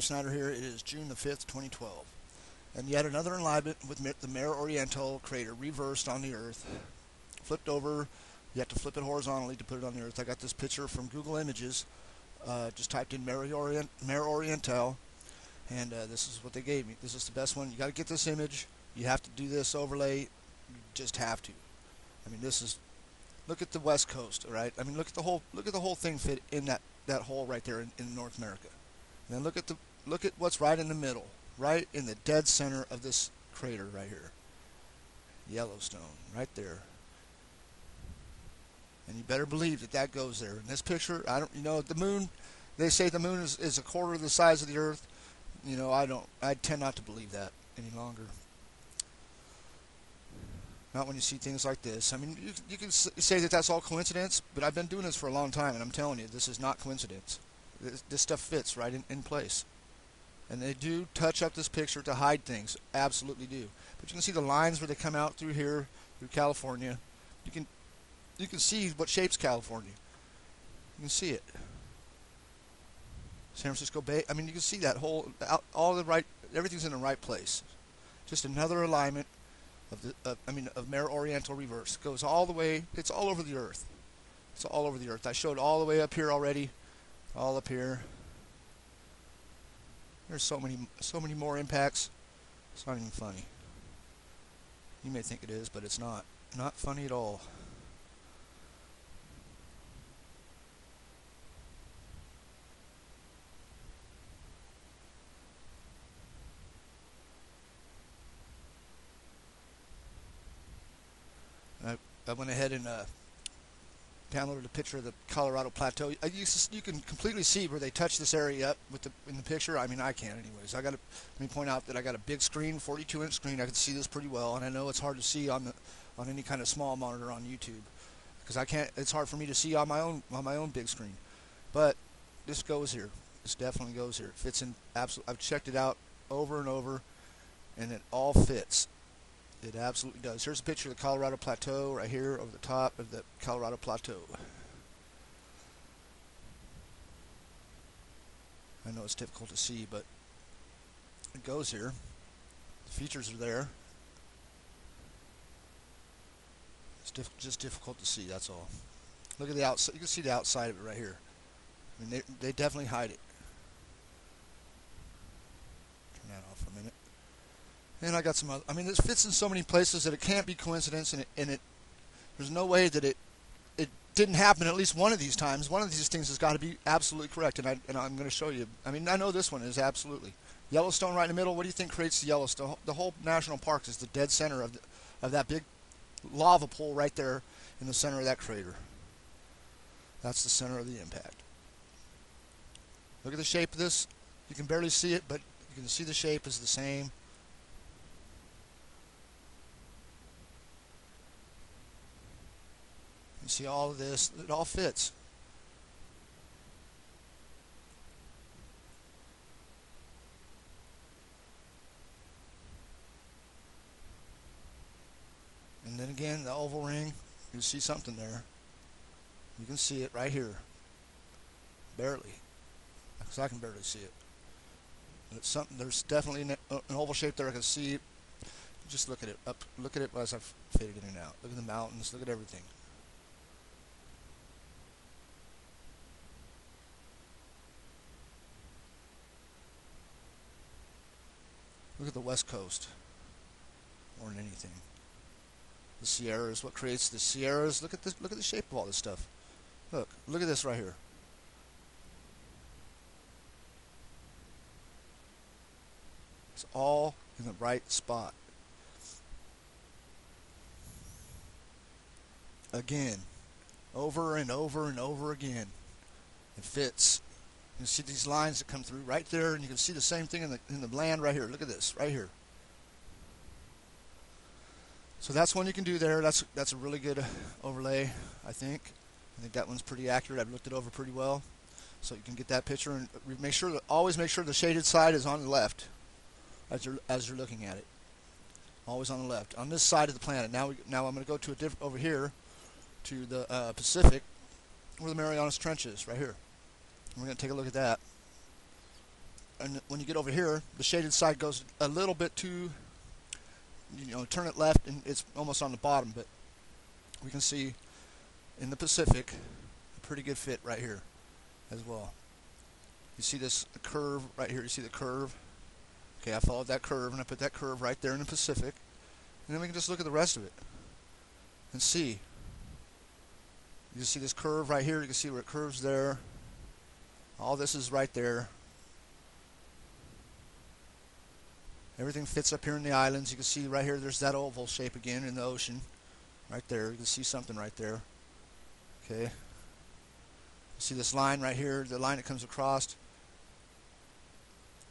Snyder here. It is June the 5th, 2012. And yet another alignment with the Mare Orientale crater reversed on the Earth. Flipped over. You have to flip it horizontally to put it on the Earth. I got this picture from Google Images. Just typed in Mare Orientale. And this is what they gave me. This is the best one. You got to get this image. You have to do this overlay. You just have to. I mean, this is... Look at the West Coast, all right? I mean, look at the whole thing fit in that hole right there in North America. And then look at what's right in the middle, right in the dead center of this crater right here. Yellowstone, right there. And you better believe that goes there. In this picture, the moon, they say the moon is a quarter of the size of the Earth. I tend not to believe that any longer. Not when you see things like this. I mean, you can say that that's all coincidence, but I've been doing this for a long time, and I'm telling you, this is not coincidence. This stuff fits right in place. And they do touch up this picture to hide things. Absolutely do. But you can see the lines where they come out through here, through California. You can see what shapes California. You can see it. San Francisco Bay. I mean, you can see that everything's in the right place. Just another alignment of Mare Orientale reverse. It goes all the way. It's all over the Earth. It's all over the Earth. I showed all the way up here already. All up here. There's so many more impacts. It's not even funny. You may think it is, but it's not. Not funny at all. I went ahead and downloaded a picture of the Colorado Plateau. You can completely see where they touch this area up in the picture. I mean, I can't anyways. Let me point out that I got a big screen, 42-inch screen. I can see this pretty well, and I know it's hard to see on any kind of small monitor on YouTube because I can't. It's hard for me to see on my own big screen. But this goes here. This definitely goes here. It fits in absolutely. I've checked it out over and over, and it all fits. It absolutely does. Here's a picture of the Colorado Plateau right here over the top of the Colorado Plateau. I know it's difficult to see, but it goes here. The features are there. It's just difficult to see, that's all. Look at the outside. You can see the outside of it right here. I mean, they definitely hide it. Turn that off for a minute. And I got some other. I mean, this fits in so many places that it can't be coincidence, and there's no way that it didn't happen at least one of these times. One of these things has got to be absolutely correct, and I'm going to show you. I mean, I know this one is absolutely. Yellowstone right in the middle. What do you think creates the Yellowstone? The whole national park is the dead center of that big lava pool right there in the center of that crater. That's the center of the impact. Look at the shape of this. You can barely see it, but you can see the shape is the same. You see all of this, it all fits. And then again, the oval ring, you see something there. You can see it right here. Barely. Because I can barely see it. It's something, there's definitely an oval shape there I can see. Just look at it. Look at it as I've faded in and out. Look at the mountains, look at everything. Look at the West Coast, more than anything. The Sierras, what creates the Sierras? Look at this. Look at the shape of all this stuff. Look at this right here. It's all in the right spot. Again, over and over and over again. It fits. You can see these lines that come through right there, and you can see the same thing in the land right here. Look at this, right here. So that's one you can do there. That's a really good overlay, I think. I think that one's pretty accurate. I've looked it over pretty well, so you can get that picture and always make sure the shaded side is on the left as you're looking at it. Always on the left. On this side of the planet. Now I'm going to go to over here to the Pacific, where the Marianas Trench is, right here. We're going to take a look at that. and when you get over here, the shaded side goes a little bit too, turn it left, and it's almost on the bottom. But we can see in the Pacific a pretty good fit right here as well. You see this curve right here. You see the curve. Okay, I followed that curve, and I put that curve right there in the Pacific. And then we can just look at the rest of it and see. You can see this curve right here. You can see where it curves there. All this is right there. Everything fits up here in the islands. You can see right here, there's that oval shape again in the ocean. Right there. You can see something right there. Okay. You see this line right here, the line that comes across.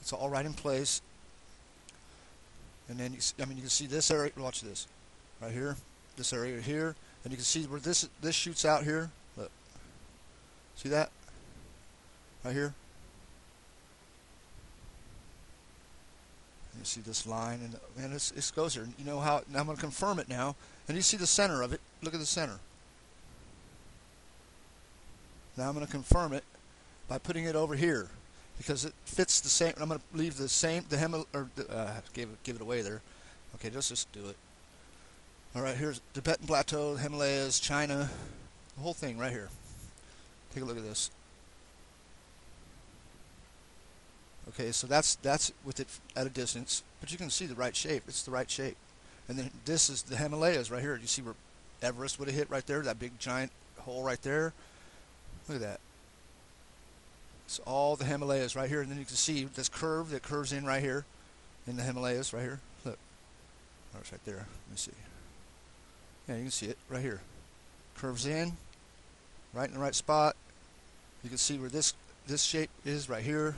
It's all right in place. And then, you can see this area. Watch this. Right here. This area here. And you can see where this shoots out here. Look. See that? Right here. You see this line, and it goes here. You know how? Now I'm going to confirm it now. And you see the center of it. Look at the center. Now I'm going to confirm it by putting it over here, because it fits the same. I'm going to leave the same. Give it away there. Okay, let's just do it. All right, here's Tibetan Plateau, the Himalayas, China, the whole thing right here. Take a look at this. Okay, so that's with it at a distance, but you can see the right shape. It's the right shape. And then this is the Himalayas right here. You see where Everest would have hit right there, that big giant hole right there. Look at that. It's all the Himalayas right here, and then you can see this curve that curves in right here in the Himalayas right here. Look. Oh, it's right there. Let me see. Yeah, you can see it right here. Curves in, right in the right spot. You can see where this shape is right here.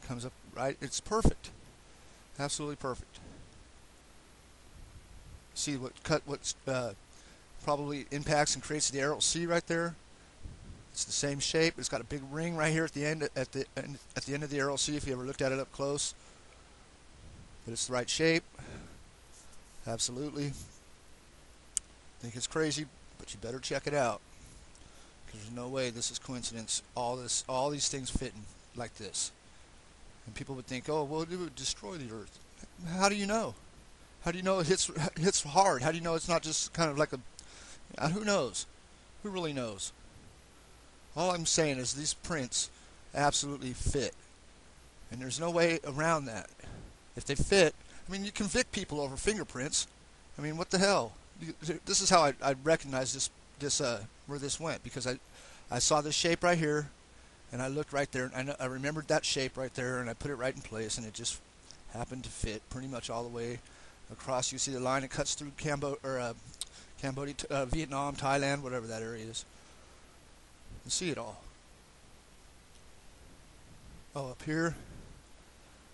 Comes up right. It's perfect. Absolutely perfect. See what's probably impacts and creates the Aral Sea right there. It's the same shape. It's got a big ring right here at the end at the end of the Aral Sea if you ever looked at it up close. But it's the right shape. Absolutely. I think it's crazy, but you better check it out, because there's no way this is coincidence. All these things fitting like this. And people would think, oh, well, it would destroy the Earth. How do you know? How do you know it hits hard? How do you know it's not just kind of like a... who knows? Who really knows? All I'm saying is these prints absolutely fit. And there's no way around that. If they fit, I mean, you convict people over fingerprints. I mean, what the hell? This is how I recognize where this went, because I saw this shape right here. And I looked right there, and I remembered that shape right there, and I put it right in place, and it just happened to fit pretty much all the way across. You see the line that cuts through Cambodia, Vietnam, Thailand, whatever that area is. You see it all. Oh, up here,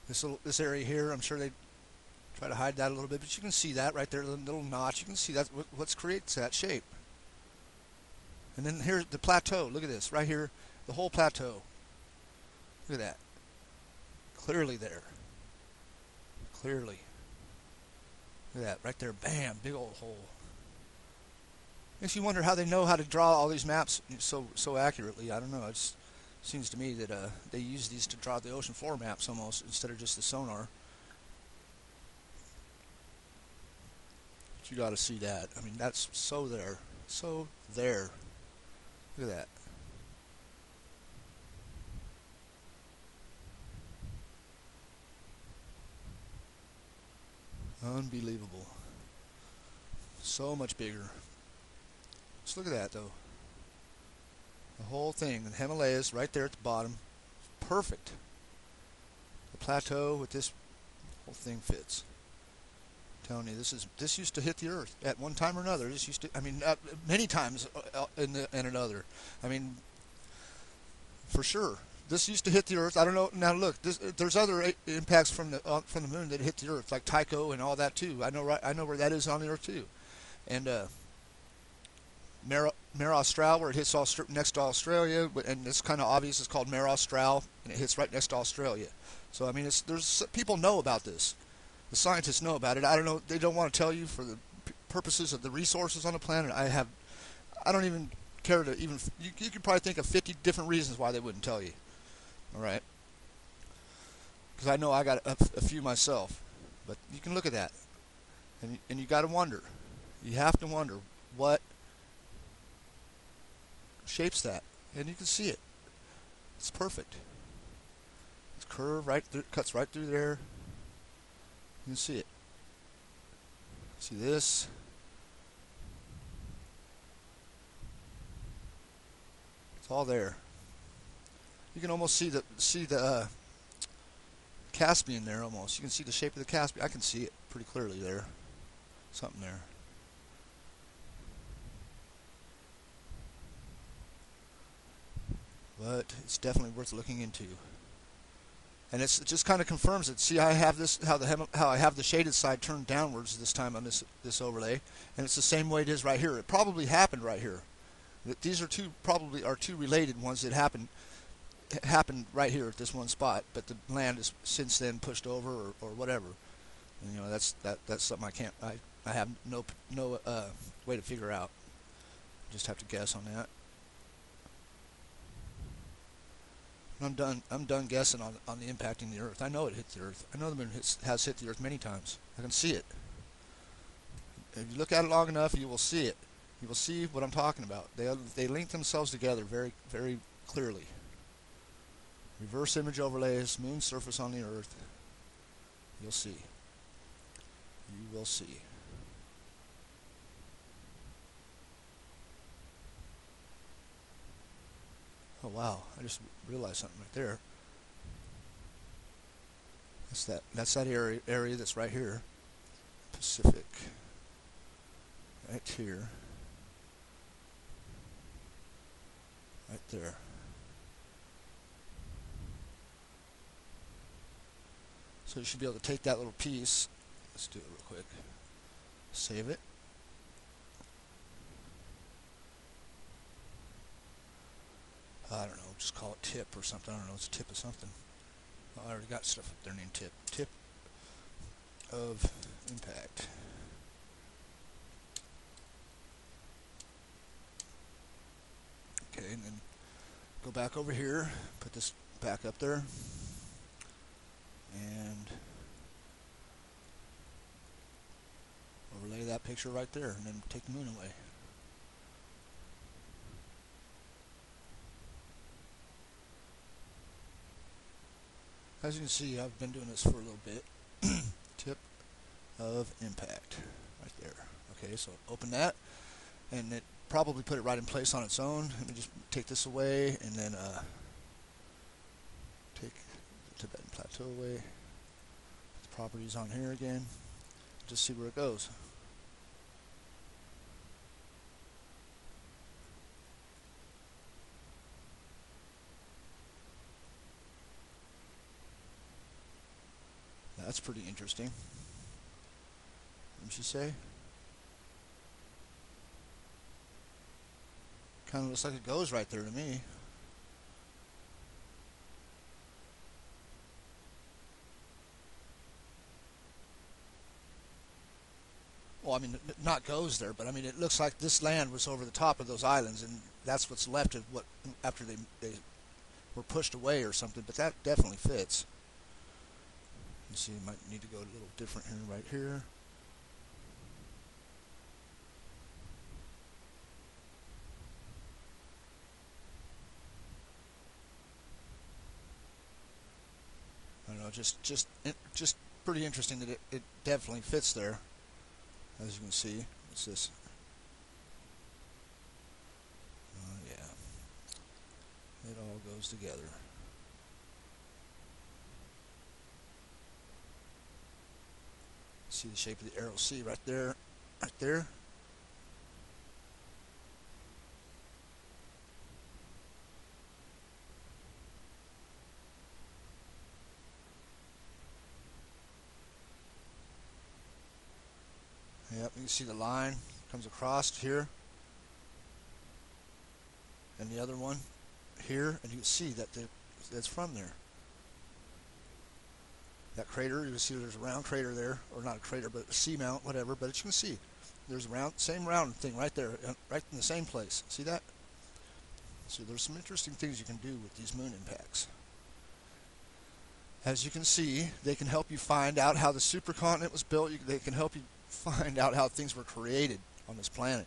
this area here, I'm sure they try to hide that a little bit, but you can see that right there, the little notch. You can see that what creates that shape. And then here's the plateau. Look at this right here. The whole plateau. Look at that. Clearly there. Clearly. Look at that. Right there. Bam. Big old hole. Makes you wonder how they know how to draw all these maps so accurately. I don't know. It just seems to me that they use these to draw the ocean floor maps almost, instead of just the sonar. But you got to see that. I mean, that's so there. So there. Look at that. Unbelievable. So much bigger. Just look at that, though. The whole thing, the Himalayas right there at the bottom. Perfect. The plateau with this whole thing fits. I'm telling you, this used to hit the Earth at one time or another. This used to, I mean, many times in another. I mean, for sure. This used to hit the Earth. I don't know. Now look, there's other impacts from the moon that hit the Earth, like Tycho and all that too. I know where that is on the Earth too. And Mare Austral, where it hits next to Australia, and it's kind of obvious. It's called Mare Austral, and it hits right next to Australia. So I mean, there's people know about this. The scientists know about it. I don't know. They don't want to tell you for the purposes of the resources on the planet. I don't even care to even. You could probably think of 50 different reasons why they wouldn't tell you. All right. because I know I got a few myself. But you can look at that, and you got to wonder. You have to wonder what shapes that, and you can see it. It's perfect. It's curved right through, cuts right through there. You can see it. See this? It's all there. You can almost see the Caspian there almost. You can see the shape of the Caspian. I can see it pretty clearly there. Something there. But it's definitely worth looking into. And it just kind of confirms it. See, I have this how I have the shaded side turned downwards this time on this overlay, and it's the same way it is right here. It probably happened right here. These are probably two related ones that happened right here at this one spot, but the land is since then pushed over or whatever. And, you know, that's something I have no way to figure out. Just have to guess on that. I'm done guessing on the impacting the Earth. I know it hit the Earth. I know the moon has hit the Earth many times. I can see it. If you look at it long enough, you will see it. You will see what I'm talking about. They link themselves together very, very clearly. Reverse image overlays, moon surface on the Earth. You'll see. You will see. Oh wow! I just realized something right there. That's that area that's right here, Pacific. Right here. Right there. So you should be able to take that little piece. Let's do it real quick. Save it. I don't know, just call it tip or something. I don't know, it's a tip of something. I already got stuff up there named tip. Tip of impact. Okay, and then go back over here, put this back up there, and overlay that picture right there, and then take the moon away. As you can see, I've been doing this for a little bit. Tip of impact, right there. Okay, so open that, and it probably put it right in place on its own. Let me just take this away, and then take the Tibetan Plateau away. The properties on here again. Just see where it goes. That's pretty interesting. Wouldn't you say? Kind of looks like it goes right there to me. Well, I mean, not goes there, but I mean, it looks like this land was over the top of those islands, and that's what's left of what after they were pushed away or something. But that definitely fits. You see, you might need to go a little different here, right here. I don't know, just pretty interesting that it definitely fits there. As you can see, what's this? Yeah, it all goes together. See the shape of the arrow C right there, right there. Yep, you can see the line comes across here, and the other one here, and you can see that that's from there. That crater, you can see there's a round crater there, or not a crater, but a seamount, whatever. But you can see there's a same round thing right there, right in the same place. See that? So there's some interesting things you can do with these moon impacts. As you can see, they can help you find out how the supercontinent was built. They can help you find out how things were created on this planet.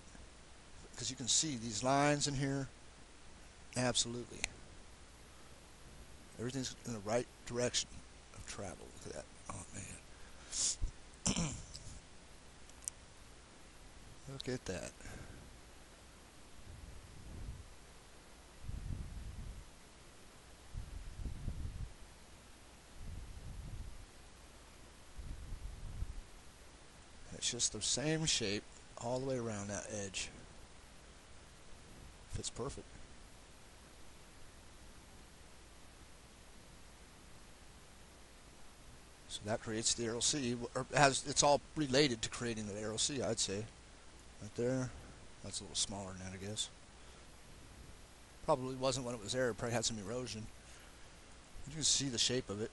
Because you can see these lines in here. Absolutely. Everything's in the right direction of travel. Look at that. Oh, man. Look at that. It's just the same shape all the way around that edge. Fits perfect. So that creates the arrow C, or it's all related to creating the arrow C, I'd say. Right there. That's a little smaller than that, I guess. Probably wasn't when it was there. It probably had some erosion. You can see the shape of it.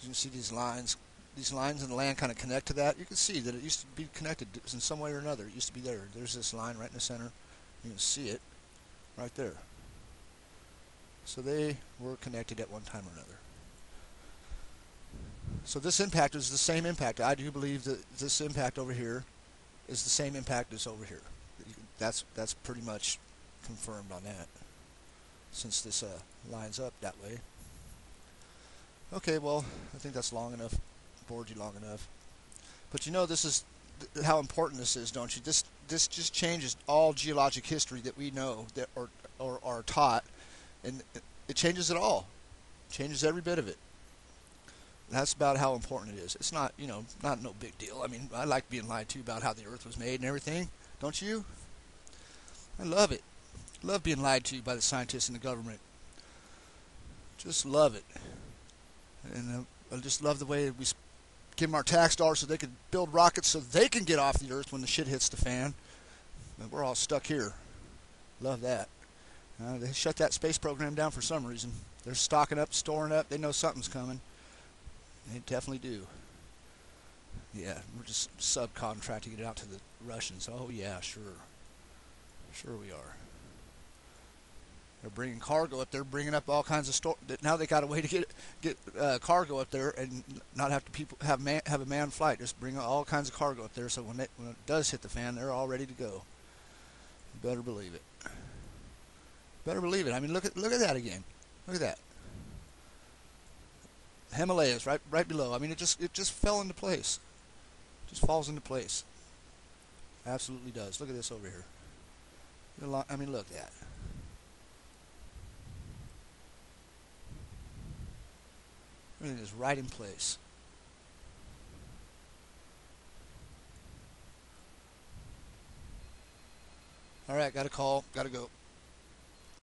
You can see these lines in the land kind of connect to that. You can see that it used to be connected in some way or another. It used to be there. There's this line right in the center. You can see it right there. So they were connected at one time or another. So this impact is the same impact. I do believe that this impact over here is the same impact as over here. That's pretty much confirmed on that, since this lines up that way. Okay, well, I think that's long enough. Bored you long enough. But you know, this is how important this is, don't you? This just changes all geologic history that we know that or are taught, and it changes it all. It changes every bit of it. That's about how important it is. It's not, not no big deal. I mean, I like being lied to about how the Earth was made and everything. Don't you? I love it. Love being lied to by the scientists and the government. Just love it. And I just love the way we give them our tax dollars so they can build rockets so they can get off the Earth when the shit hits the fan. And we're all stuck here. Love that. They shut that space program down for some reason. They're stocking up, storing up. They know something's coming. They definitely do. Yeah, we're just subcontracting it out to the Russians. Oh, yeah, sure. Sure we are. They're bringing cargo up there, bringing up all kinds of now they got a way to get cargo up there and not have to have a manned flight. Just bring all kinds of cargo up there, so when it does hit the fan, they're all ready to go. You better believe it. Better believe it. I mean, look at that again. Look at that. Himalayas right below. I mean, it just fell into place. Just falls into place. Absolutely does. Look at this over here. I mean, look at that. Everything is right in place. All right, got a call. Got to go.